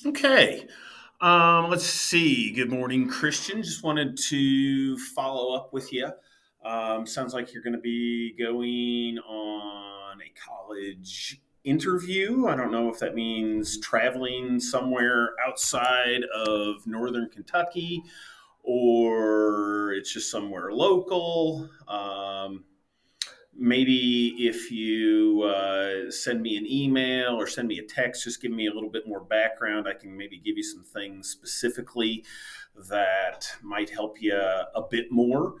Okay. Let's see. Good morning, Christian. Just wanted to follow up with you. Sounds like you're going to be going on a college interview. I don't know if that means traveling somewhere outside of Northern Kentucky or it's just somewhere local. Maybe if you send me an email or send me a text, just give me a little bit more background. I can maybe give you some things specifically that might help you a bit more.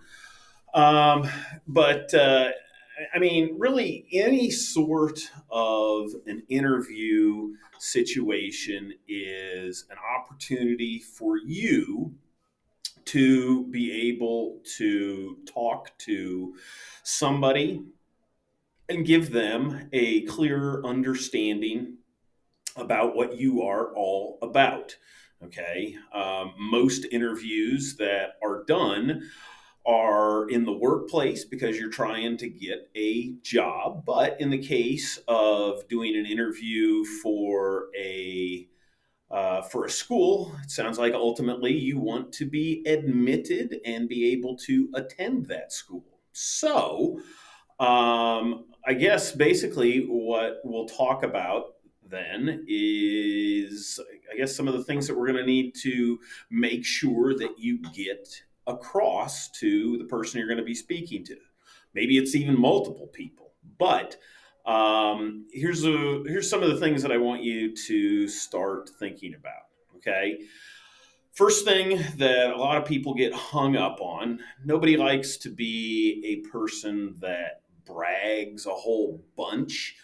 Um, but I mean, really, any sort of an interview situation is an opportunity for you to be able to talk to somebody and give them a clear understanding about what you are all about. Okay. Most interviews that are done are in the workplace because you're trying to get a job. But in the case of doing an interview for a school, it sounds like ultimately you want to be admitted and be able to attend that school. I guess basically what we'll talk about then is, I guess, some of the things that we're going to need to make sure that you get across to the person you're going to be speaking to. Maybe it's even multiple people, but here's some of the things that I want you to start thinking about. Okay, first thing that a lot of people get hung up on, nobody likes to be a person that brags a whole bunch.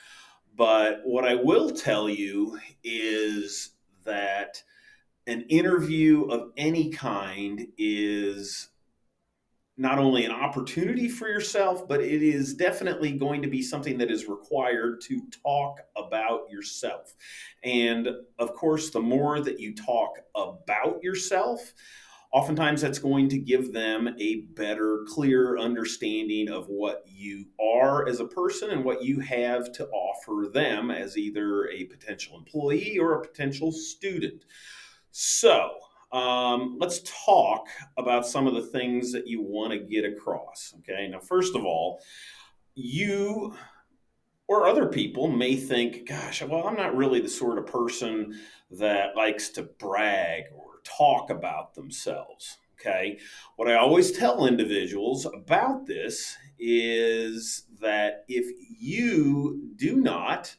But what I will tell you is that an interview of any kind is not only an opportunity for yourself, but it is definitely going to be something that is required to talk about yourself. And of course, the more that you talk about yourself, oftentimes that's going to give them a better, clear understanding of what you are as a person and what you have to offer them as either a potential employee or a potential student. Let's talk about some of the things that you want to get across. Okay. Now, first of all, you or other people may think, gosh, well, I'm not really the sort of person that likes to brag or talk about themselves. Okay. What I always tell individuals about this is that if you do not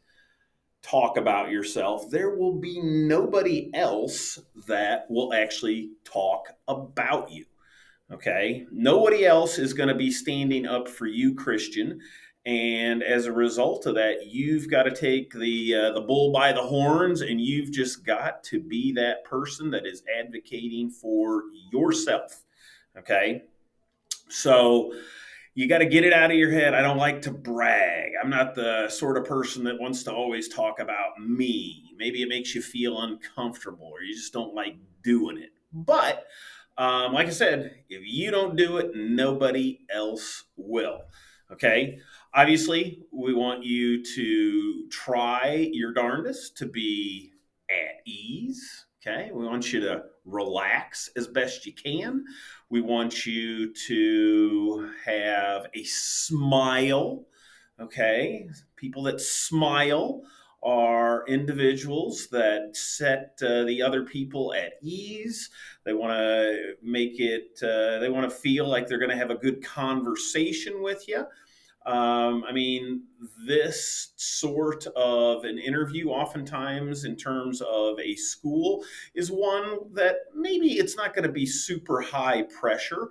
talk about yourself, there will be nobody else that will actually talk about you. Okay. Nobody else is going to be standing up for you, Christian. And as a result of that, you've got to take the bull by the horns, and you've just got to be that person that is advocating for yourself. Okay. So you got to get it out of your head. I don't like to brag. I'm not the sort of person that wants to always talk about me. Maybe it makes you feel uncomfortable or you just don't like doing it. But like I said, if you don't do it, nobody else will. Okay. Obviously, we want you to try your darndest to be at ease. Okay. We want you to relax as best you can. We want you to have a smile. Okay. People that smile are individuals that set the other people at ease. They want to they want to feel like they're going to have a good conversation with you. I mean, this sort of an interview, oftentimes in terms of a school, is one that maybe it's not going to be super high pressure,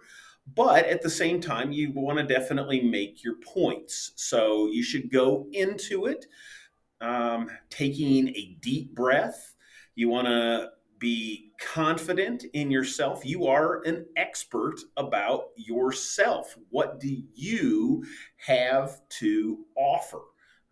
but at the same time, you want to definitely make your points. So you should go into it taking a deep breath. You want to be confident in yourself. You are an expert about yourself. What do you have to offer?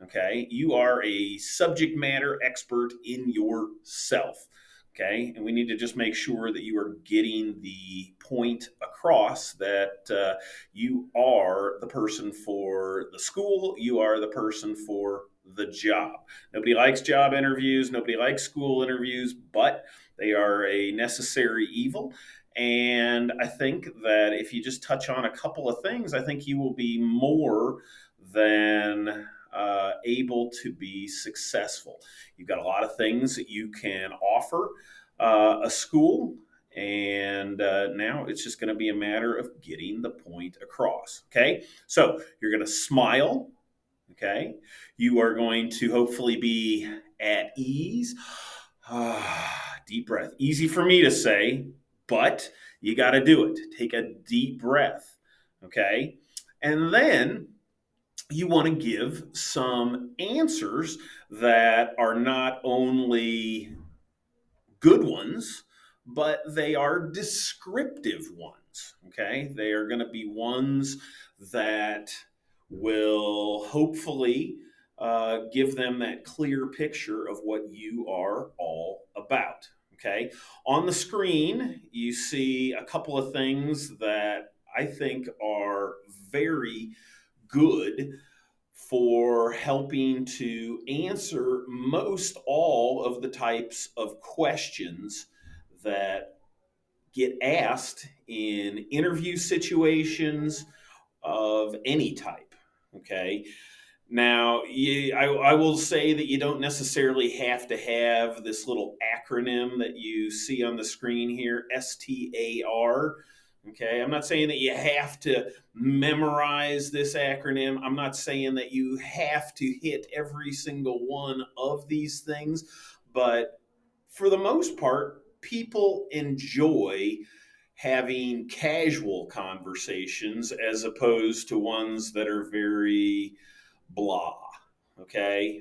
Okay. You are a subject matter expert in yourself. Okay. And we need to just make sure that you are getting the point across that you are the person for the school, you are the person for the job. Nobody likes job interviews, nobody likes school interviews, but they are a necessary evil. And I think that if you just touch on a couple of things, I think you will be more than able to be successful. You've got a lot of things that you can offer a school, and now it's just going to be a matter of getting the point across. Okay, so you're going to smile. Okay, you are going to hopefully be at ease. Deep breath. Easy for me to say, but you got to do it. Take a deep breath. Okay, and then you want to give some answers that are not only good ones, but they are descriptive ones. Okay, they are going to be ones that will hopefully give them that clear picture of what you are all about. Okay, on the screen, you see a couple of things that I think are very good for helping to answer most all of the types of questions that get asked in interview situations of any type. Okay. Now, I will say that you don't necessarily have to have this little acronym that you see on the screen here, STAR. Okay, I'm not saying that you have to memorize this acronym. I'm not saying that you have to hit every single one of these things, but for the most part, people enjoy having casual conversations as opposed to ones that are very blah. Okay.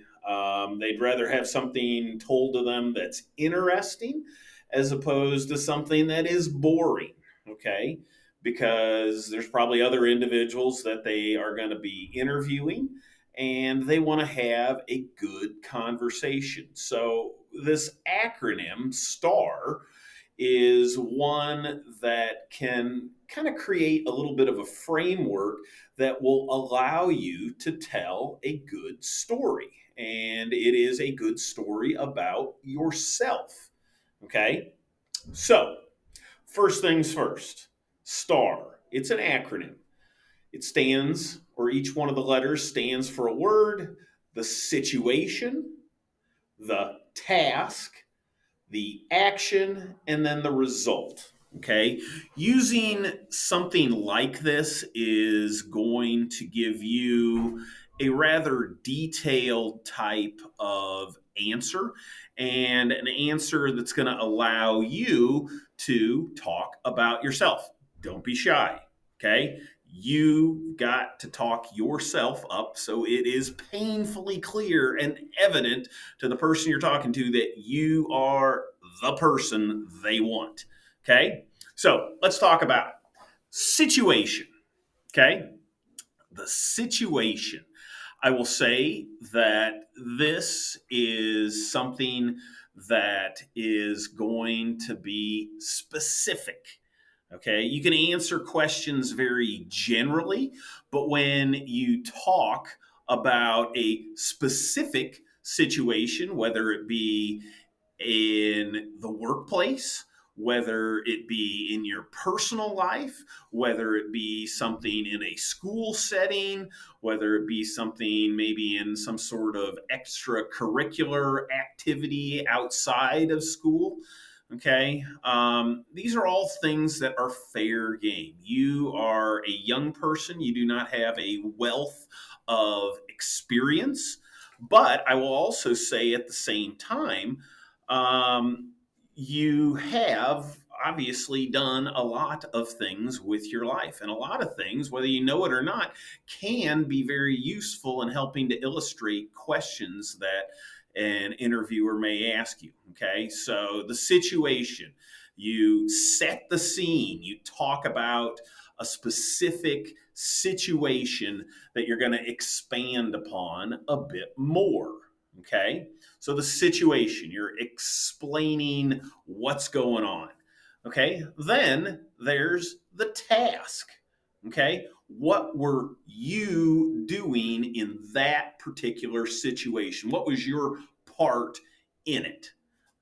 They'd rather have something told to them that's interesting as opposed to something that is boring. Okay. Because there's probably other individuals that they are going to be interviewing and they want to have a good conversation. So, this acronym, STAR, is one that can kind of create a little bit of a framework that will allow you to tell a good story. And it is a good story about yourself. Okay? So, first things first, STAR. It's an acronym. It stands, or each one of the letters stands for a word, the situation, the task, the action, and then the result. Okay. Using something like this is going to give you a rather detailed type of answer, and an answer that's going to allow you to talk about yourself. Don't be shy. Okay. You got to talk yourself up so it is painfully clear and evident to the person you're talking to that you are the person they want. Okay? So let's talk about situation. Okay? The situation. I will say that this is something that is going to be specific. Okay, you can answer questions very generally, but when you talk about a specific situation, whether it be in the workplace, whether it be in your personal life, whether it be something in a school setting, whether it be something maybe in some sort of extracurricular activity outside of school. Okay. These are all things that are fair game. You are a young person, you do not have a wealth of experience. But I will also say at the same time, um, you have obviously done a lot of things with your life. And a lot of things, whether you know it or not, can be very useful in helping to illustrate questions that an interviewer may ask you. Okay, so the situation, you set the scene, you talk about a specific situation that you're going to expand upon a bit more. Okay, so the situation, you're explaining what's going on. Okay, then there's the task. Okay, What were you doing in that particular situation? What was your part in it?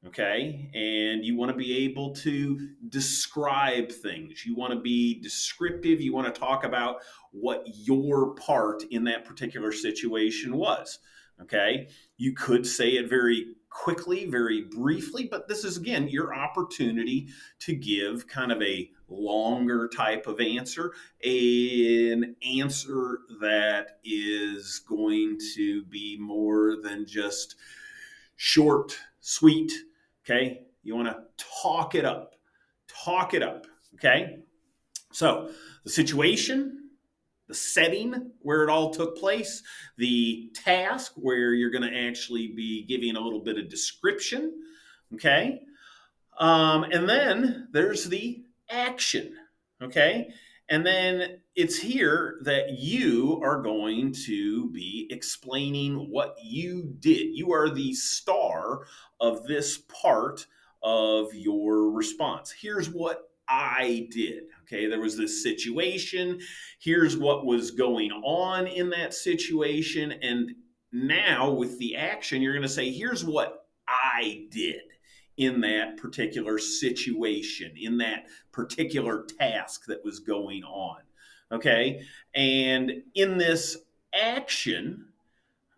Okay. And you want to be able to describe things. You want to be descriptive. You want to talk about what your part in that particular situation was. Okay. You could say it very quickly, very briefly, but this is again your opportunity to give kind of a longer type of answer, an answer that is going to be more than just short, sweet. Okay. You want to talk it up. Talk it up. Okay. So the situation, the setting where it all took place, the task where you're going to actually be giving a little bit of description. Okay. And then there's the action. Okay. And then it's here that you are going to be explaining what you did. You are the star of this part of your response. Here's what I did. Okay, there was this situation. Here's what was going on in that situation. And now with the action, you're going to say, here's what I did in that particular situation, in that particular task that was going on. Okay. And in this action,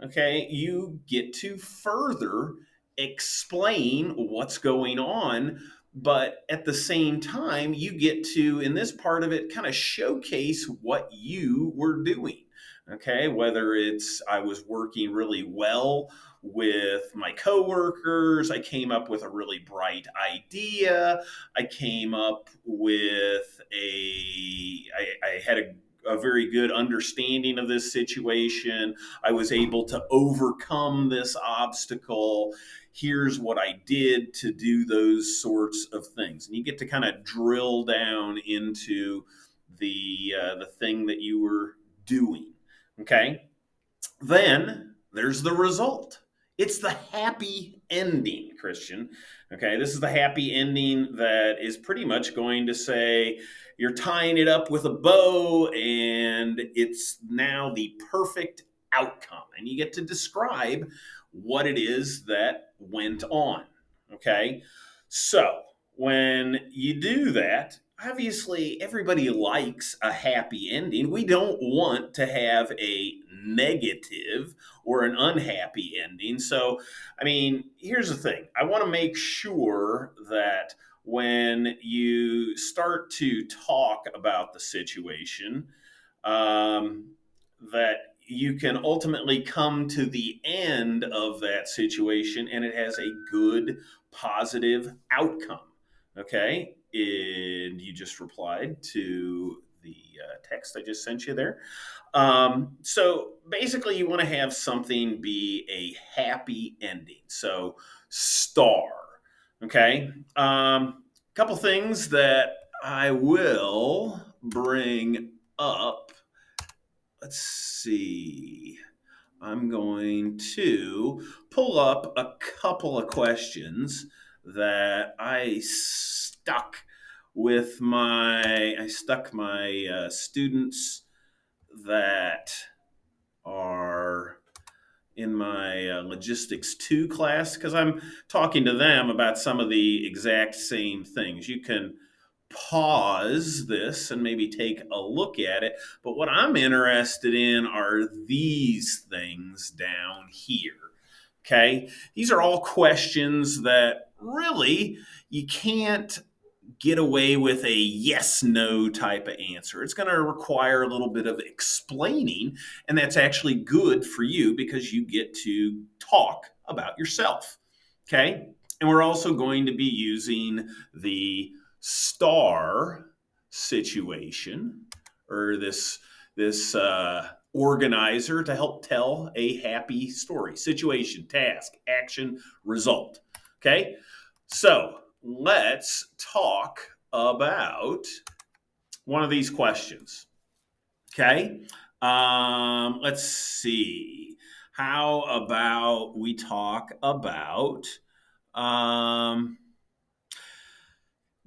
okay, you get to further explain what's going on. But at the same time, you get to, in this part of it, kind of showcase what you were doing. Okay, whether it's I was working really well with my coworkers, I came up with a really bright idea, I came up with I had a very good understanding of this situation. I was able to overcome this obstacle. Here's what I did to do those sorts of things. And you get to kind of drill down into the thing that you were doing. Okay. Then there's the result. It's the happy ending, Christian. Okay, this is the happy ending that is pretty much going to say you're tying it up with a bow and it's now the perfect outcome. And you get to describe what it is that went on. Okay, so when you do that, obviously everybody likes a happy ending. We don't want to have a negative or an unhappy ending. So, I mean, here's the thing. I want to make sure that when you start to talk about the situation, um, that you can ultimately come to the end of that situation and it has a good, positive outcome. Okay. And you just replied to the text I just sent you there. So basically, you want to have something be a happy ending. So, star. Okay. Couple things that I will bring up. Let's see. I'm going to pull up a couple of questions that I stuck my students that are in my logistics 2 class because I'm talking to them about some of the exact same things. You can pause this and maybe take a look at it, but what I'm interested in are these things down here. Okay, these are all questions that really you can't get away with a yes no type of answer. It's going to require a little bit of explaining, and that's actually good for you because you get to talk about yourself. Okay. And we're also going to be using the star situation or this organizer to help tell a happy story. Situation, task, action, result. Okay. So let's talk about one of these questions. Okay. Let's see. How about we talk about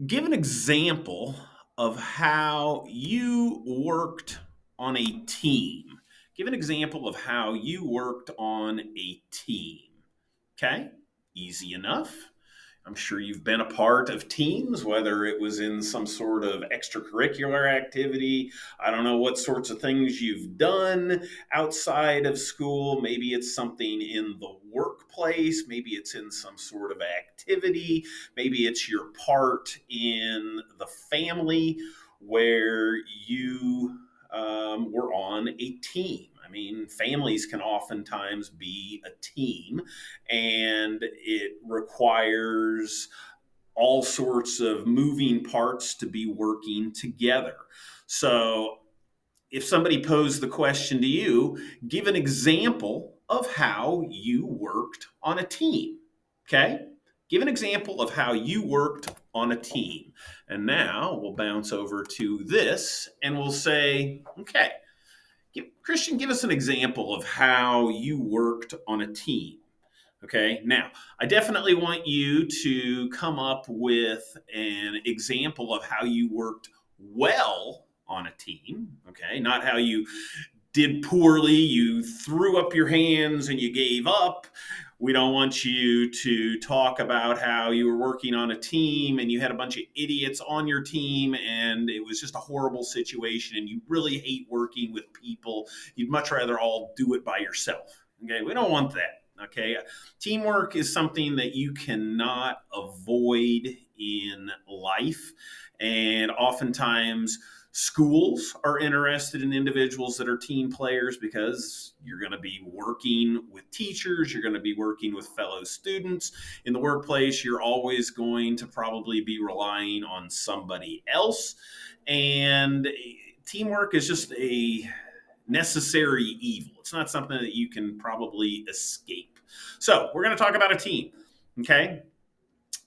give an example of how you worked on a team. Give an example of how you worked on a team. Okay, easy enough. I'm sure you've been a part of teams, whether it was in some sort of extracurricular activity. I don't know what sorts of things you've done outside of school. Maybe it's something in the workplace. Maybe it's in some sort of activity. Maybe it's your part in the family where you were on a team. I mean, families can oftentimes be a team, and it requires all sorts of moving parts to be working together. So, if somebody posed the question to you, give an example of how you worked on a team. Okay? Give an example of how you worked on a team. And now we'll bounce over to this and we'll say, okay, Christian, give us an example of how you worked on a team. Okay, now I definitely want you to come up with an example of how you worked well on a team. Okay, not how you did poorly, you threw up your hands and you gave up. We don't want you to talk about how you were working on a team and you had a bunch of idiots on your team and it was just a horrible situation and you really hate working with people. You'd much rather all do it by yourself. Okay, we don't want that. Okay, teamwork is something that you cannot avoid in life, and oftentimes schools are interested in individuals that are team players because you're going to be working with teachers, you're going to be working with fellow students. In the workplace, you're always going to probably be relying on somebody else, and teamwork is just a necessary evil. It's not something that you can probably escape. So, we're going to talk about a team, okay?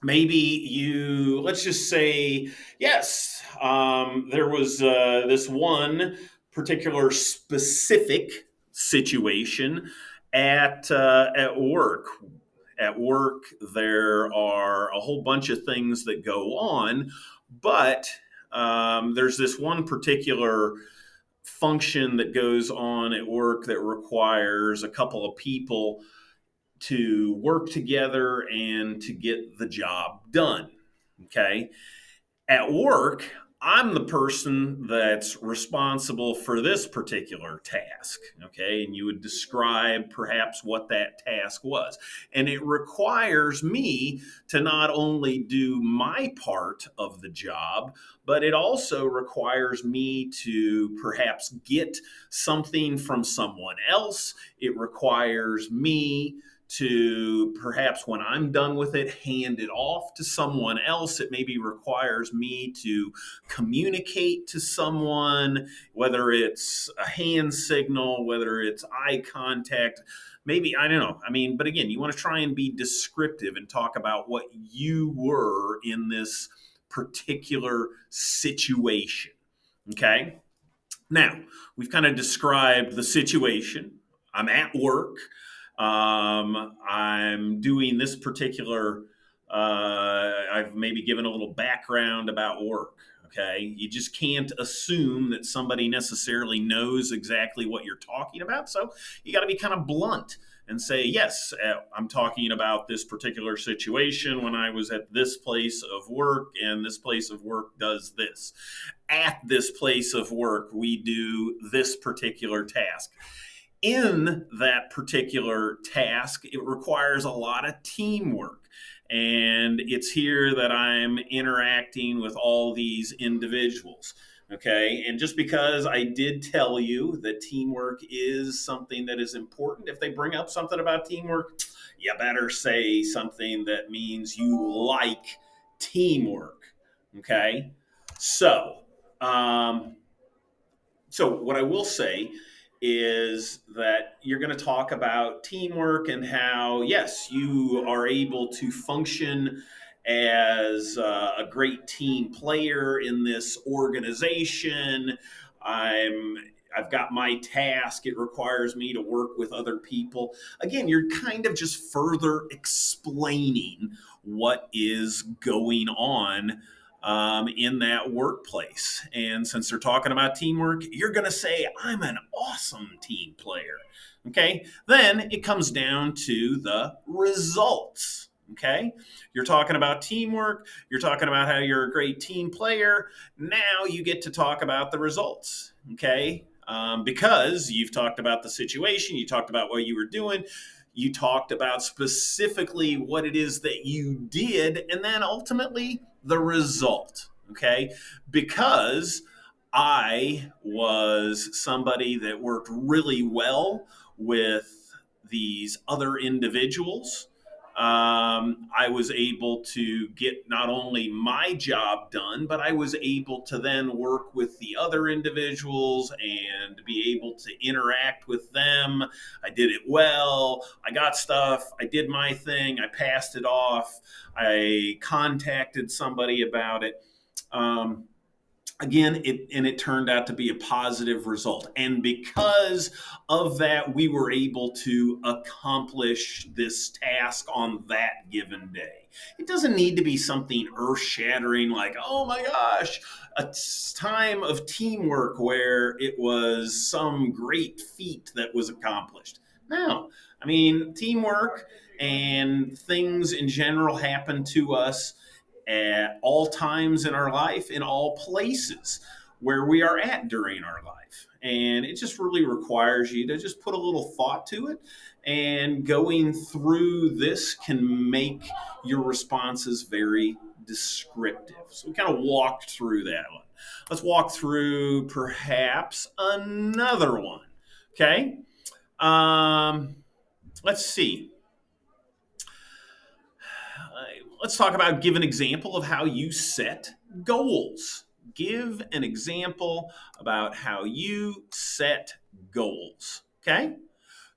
Maybe let's just say, yes, there was this one particular specific situation at work. At work, there are a whole bunch of things that go on, but there's this one particular function that goes on at work that requires a couple of people to work together and to get the job done. Okay. At work, I'm the person that's responsible for this particular task. Okay. And you would describe perhaps what that task was. And it requires me to not only do my part of the job, but it also requires me to perhaps get something from someone else. It requires me to perhaps, when I'm done with it, hand it off to someone else. It maybe requires me to communicate to someone, whether it's a hand signal, whether it's eye contact, maybe, I don't know. I mean, but again, you want to try and be descriptive and talk about what you were in this particular situation. Okay. Now, we've kind of described the situation. I'm at work. I'm doing this particular, I've maybe given a little background about work. Okay. You just can't assume that somebody necessarily knows exactly what you're talking about. So you got to be kind of blunt and say, yes, I'm talking about this particular situation when I was at this place of work, and this place of work does this. At this place of work, we do this particular task. In that particular task, it requires a lot of teamwork. And it's here that I'm interacting with all these individuals. Okay. And just because I did tell you that teamwork is something that is important, if they bring up something about teamwork, you better say something that means you like teamwork. Okay. So, um, so what I will say is that you're going to talk about teamwork and how, yes, you are able to function as a great team player in this organization. I've got my task. It requires me to work with other people. Again, you're kind of just further explaining what is going on in that workplace. And since they're talking about teamwork, you're going to say, I'm an awesome team player. Okay. Then it comes down to the results. Okay. You're talking about teamwork. You're talking about how you're a great team player. Now you get to talk about the results. Okay. Because you've talked about the situation, you talked about what you were doing, you talked about specifically what it is that you did, and then ultimately the result. Okay. Because I was somebody that worked really well with these other individuals. I was able to get not only my job done, but I was able to then work with the other individuals and be able to interact with them. I did it well. I got stuff. I did my thing. I passed it off. I contacted somebody about it. Um, Again, it turned out to be a positive result, and because of that, we were able to accomplish this task on that given day. It doesn't need to be something earth-shattering like, oh my gosh, a time of teamwork where it was some great feat that was accomplished. No, I mean, teamwork and things in general happen to us at all times in our life, in all places where we are at during our life. And it just really requires you to just put a little thought to it. And going through this can make your responses very descriptive. So we kind of walked through that one. Let's walk through perhaps another one. Okay. Um, let's see. Let's talk about give an example of how you set goals. Give an example about how you set goals. Okay?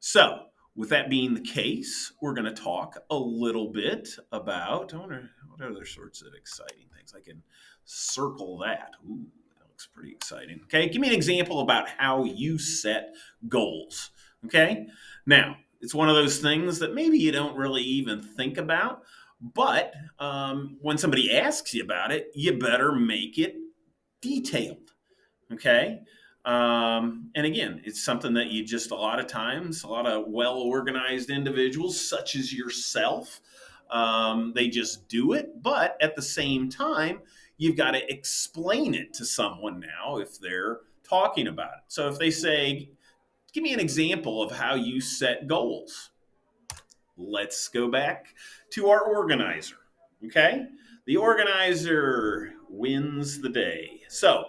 So, with that being the case, we're going to talk a little bit about, I wonder what other sorts of exciting things. I can circle that. Ooh, that looks pretty exciting. Okay, give me an example about how you set goals. Okay? Now, it's one of those things that maybe you don't really even think about, but when somebody asks you about it, you better make it detailed. Okay. And again, it's something that you just a lot of times, a lot of well organized individuals, such as yourself, they just do it. But at the same time, you've got to explain it to someone now if they're talking about it. So if they say, give me an example of how you set goals. Let's go back to our organizer. Okay? The organizer wins the day. So,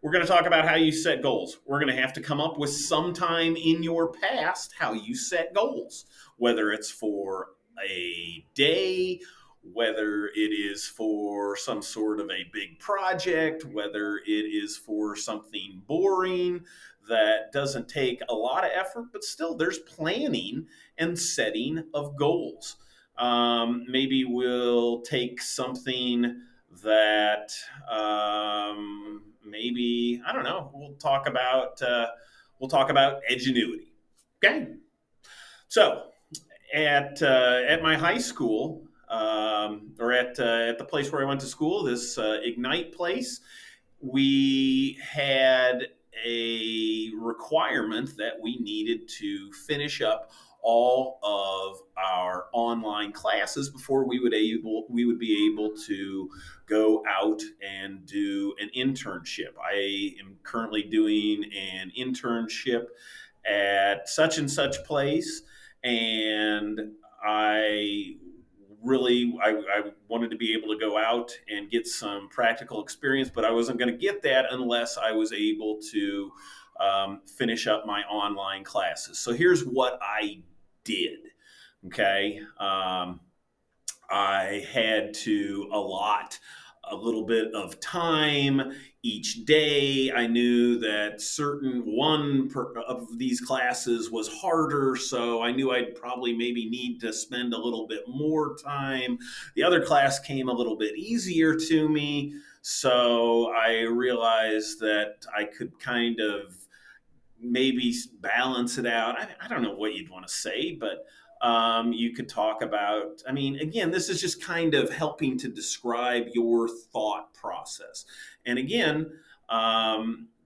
we're going to talk about how you set goals. We're going to have to come up with some time in your past how you set goals, whether it's for a day, whether it is for some sort of a big project, whether it is for something boring that doesn't take a lot of effort, but still there's planning and setting of goals. Maybe we'll take something that maybe I don't know. We'll talk about edgenuity. Okay, so at my high school, or at the place where I went to school, this Ignite place, we had a requirement that we needed to finish up all of our online classes before we would be able to go out and do an internship. I am currently doing an internship at such and such place, and I wanted to be able to go out and get some practical experience, but I wasn't going to get that unless I was able to finish up my online classes. So here's what I did. Okay. I had to allot a little bit of time each day. I knew that certain of these classes was harder, so I knew I'd probably maybe need to spend a little bit more time. The other class came a little bit easier to me, so I realized that I could kind of maybe balance it out. I don't know what you'd want to say, but You could talk about, I mean, again, this is just kind of helping to describe your thought process. And again,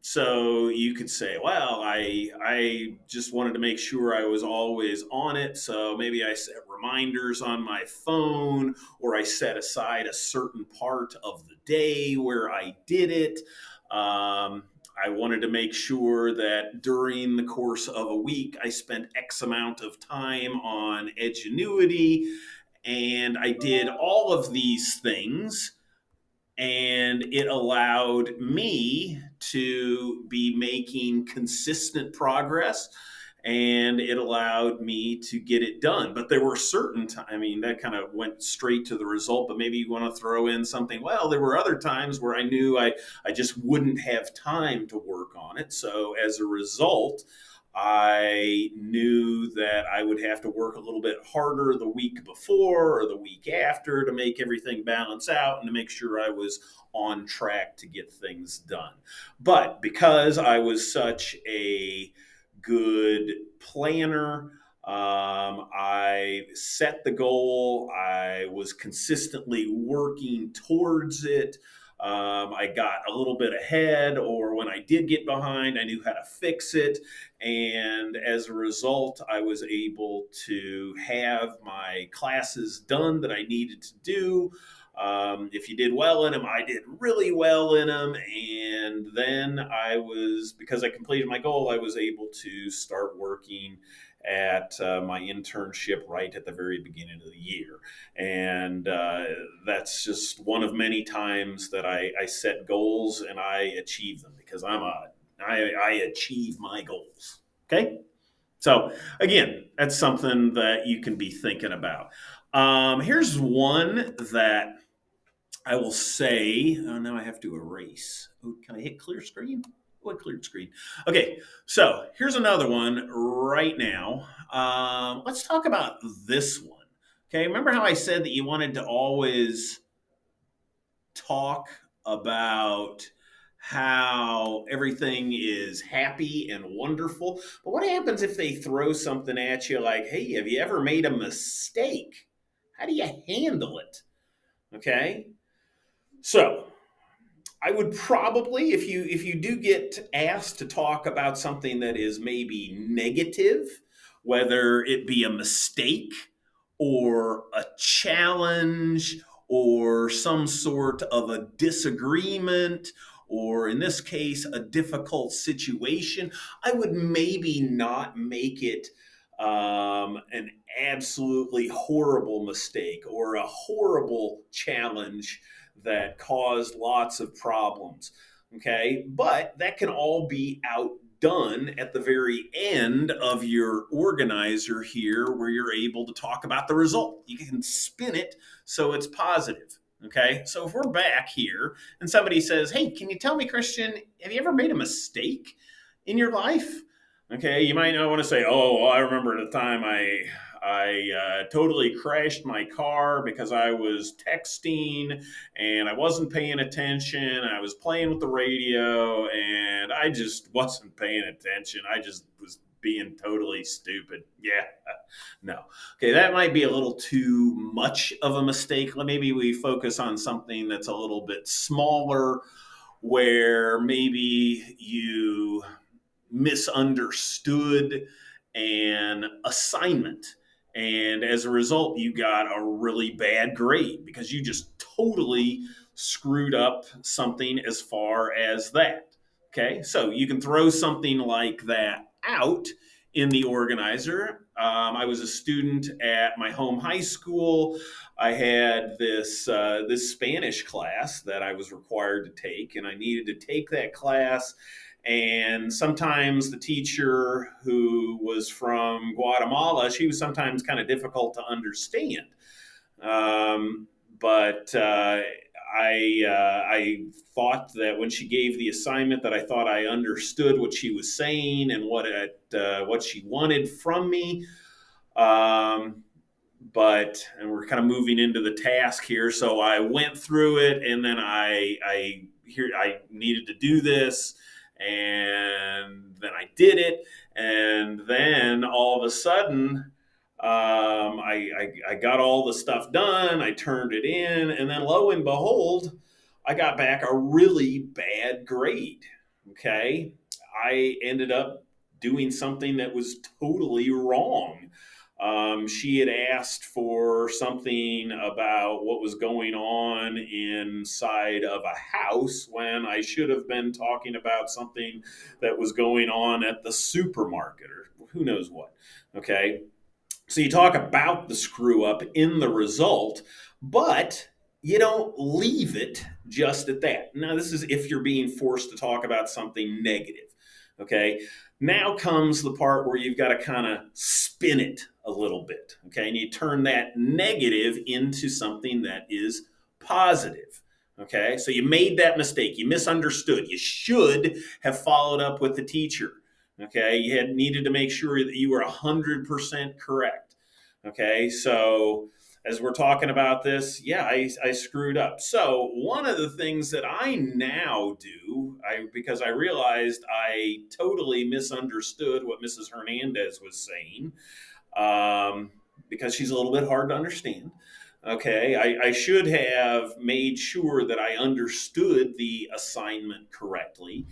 so you could say, well, I just wanted to make sure I was always on it. So maybe I set reminders on my phone, or I set aside a certain part of the day where I did it. I wanted to make sure that during the course of a week, I spent X amount of time on Edgenuity. And I did all of these things, and it allowed me to be making consistent progress, and it allowed me to get it done. But there were certain times, I mean, that kind of went straight to the result, but maybe you want to throw in something, well, there were other times where I knew I just wouldn't have time to work on it. So as a result, I knew that I would have to work a little bit harder the week before or the week after to make everything balance out and to make sure I was on track to get things done. But because I was such a good planner, I set the goal, I was consistently working towards it. I got a little bit ahead, or when I did get behind, I knew how to fix it. And as a result, I was able to have my classes done that I needed to do. If you did well in them, I did really well in them. And then because I completed my goal, I was able to start working at my internship right at the very beginning of the year. And that's just one of many times that I set goals and I achieve them, because I achieve my goals. Okay. So again, that's something that you can be thinking about. Here's one that I will say, oh, now I have to erase. Oh, can I hit clear screen? What cleared screen? Okay, so here's another one right now. Let's talk about this one. Okay, remember how I said that you wanted to always talk about how everything is happy and wonderful? But what happens if they throw something at you like, hey, have you ever made a mistake? How do you handle it? Okay, so I would probably, if you do get asked to talk about something that is maybe negative, whether it be a mistake or a challenge or some sort of a disagreement, or in this case, a difficult situation, I would maybe not make it an absolutely horrible mistake or a horrible challenge that caused lots of problems. Okay. But that can all be outdone at the very end of your organizer here, where you're able to talk about the result. You can spin it so it's positive. Okay. So if we're back here and somebody says, hey, can you tell me, Christian, have you ever made a mistake in your life? Okay, you might not want to say, "Oh, well, I remember the time I totally crashed my car because I was texting and I wasn't paying attention. I was playing with the radio and I just wasn't paying attention. I just was being totally stupid." Yeah, no. Okay, that might be a little too much of a mistake. Maybe we focus on something that's a little bit smaller, where maybe you misunderstood an assignment. And as a result, you got a really bad grade because you just totally screwed up something as far as that. Okay, so you can throw something like that out in the organizer. I was a student at my home high school. I had this Spanish class that I was required to take, and I needed to take that class. And sometimes the teacher, who was from Guatemala, she was sometimes kind of difficult to understand. But I thought that when she gave the assignment, that I thought I understood what she was saying and what she wanted from me. Um, and we're kind of moving into the task here, so I went through it, and then I needed to do this, and then I did it, and then all of a sudden, I got all the stuff done. I turned it in, and then lo and behold, I got back a really bad grade. Okay, I ended up doing something that was totally wrong. She had asked for something about what was going on inside of a house when I should have been talking about something that was going on at the supermarket or who knows what. Okay. So you talk about the screw up in the result, but you don't leave it just at that. Now, this is if you're being forced to talk about something negative. Okay. Now comes the part where you've got to kind of spin it a little bit. Okay. And you turn that negative into something that is positive. Okay. So you made that mistake. You misunderstood. You should have followed up with the teacher. Okay. You had needed to make sure that you were 100% correct. Okay. So as we're talking about this, yeah, I screwed up. So one of the things that I now do, because I realized I totally misunderstood what Mrs. Hernandez was saying, because she's a little bit hard to understand. Okay, I should have made sure that I understood the assignment correctly,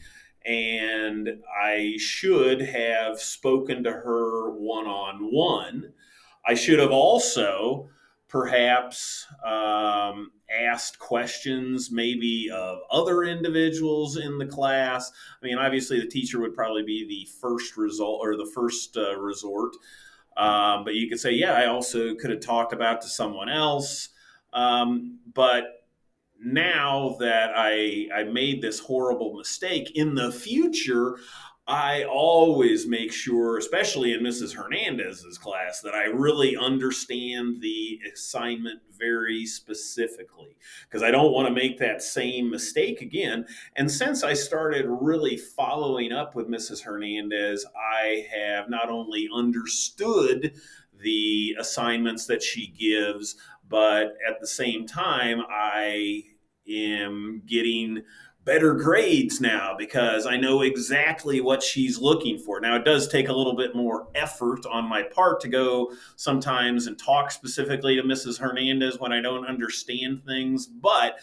and I should have spoken to her one on one. I should have also perhaps asked questions maybe of other individuals in the class. I mean, obviously, the teacher would probably be the first result or the first resort. But you could say, yeah, I also could have talked about to someone else. But now that I made this horrible mistake in the future, I always make sure, especially in Mrs. Hernandez's class, that I really understand the assignment very specifically because I don't want to make that same mistake again. And since I started really following up with Mrs. Hernandez, I have not only understood the assignments that she gives, but at the same time, I am getting better grades now because I know exactly what she's looking for. Now, it does take a little bit more effort on my part to go sometimes and talk specifically to Mrs. Hernandez when I don't understand things, but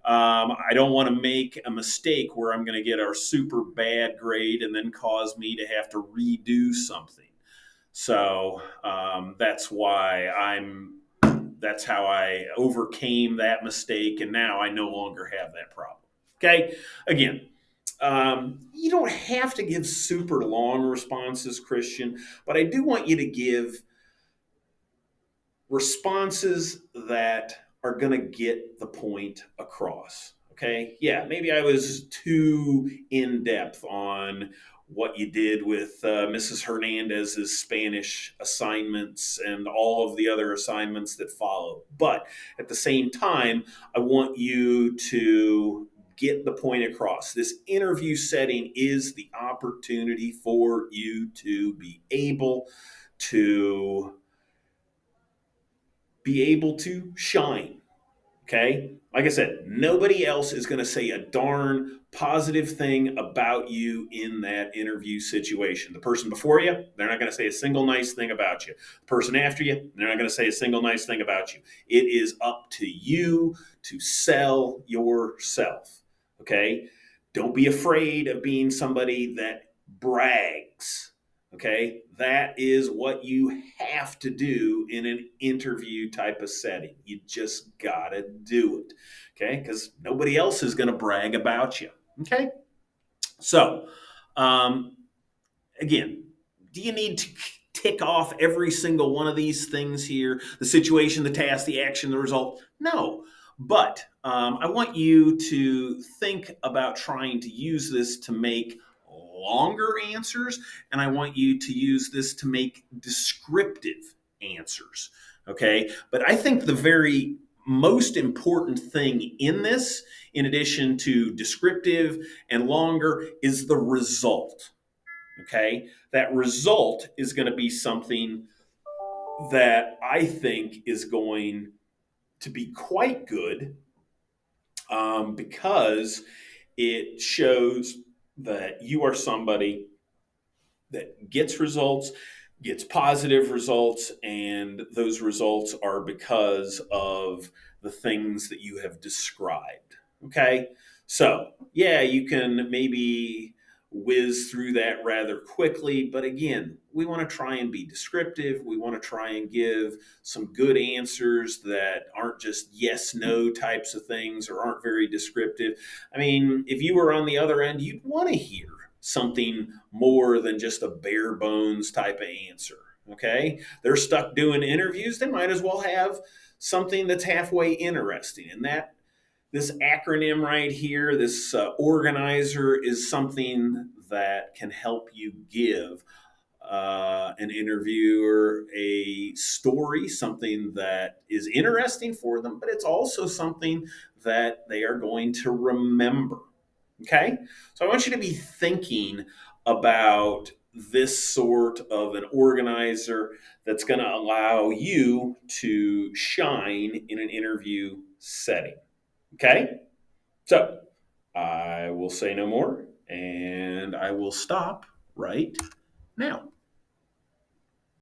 I don't want to make a mistake where I'm going to get a super bad grade and then cause me to have to redo something. So that's why that's how I overcame that mistake, and now I no longer have that problem. Okay, again, you don't have to give super long responses, Christian, but I do want you to give responses that are going to get the point across. Okay, yeah, maybe I was too in depth on what you did with Mrs. Hernandez's Spanish assignments and all of the other assignments that follow. But at the same time, I want you to get the point across. This interview setting is the opportunity for you to to be able to shine. Okay. Like I said, nobody else is going to say a darn positive thing about you in that interview situation. The person before you, they're not going to say a single nice thing about you. The person after you, they're not going to say a single nice thing about you. It is up to you to sell yourself. Okay. Don't be afraid of being somebody that brags. Okay, that is what you have to do in an interview type of setting. You just gotta do it. Okay, because nobody else is going to brag about you. Okay, so um, again, do you need to tick off every single one of these things here? The situation, the task, the action, the result? No. But I want you to think about trying to use this to make longer answers, and I want you to use this to make descriptive answers. Okay. But I think the very most important thing in this, in addition to descriptive and longer, is the result. Okay. That result is going to be something that I think is going to be quite good because it shows that you are somebody that gets results, gets positive results, and those results are because of the things that you have described. Okay? So, yeah, you can maybe whiz through that rather quickly, but again, we want to try and be descriptive. We want to try and give some good answers that aren't just yes no types of things or aren't very descriptive. I mean, if you were on the other end, you'd want to hear something more than just a bare bones type of answer. Okay. They're stuck doing interviews. They might as well have something that's halfway interesting. And that this acronym right here, this organizer, is something that can help you give an interviewer a story, something that is interesting for them, but it's also something that they are going to remember. Okay? So I want you to be thinking about this sort of an organizer that's going to allow you to shine in an interview setting. Okay? So I will say no more and I will stop right now.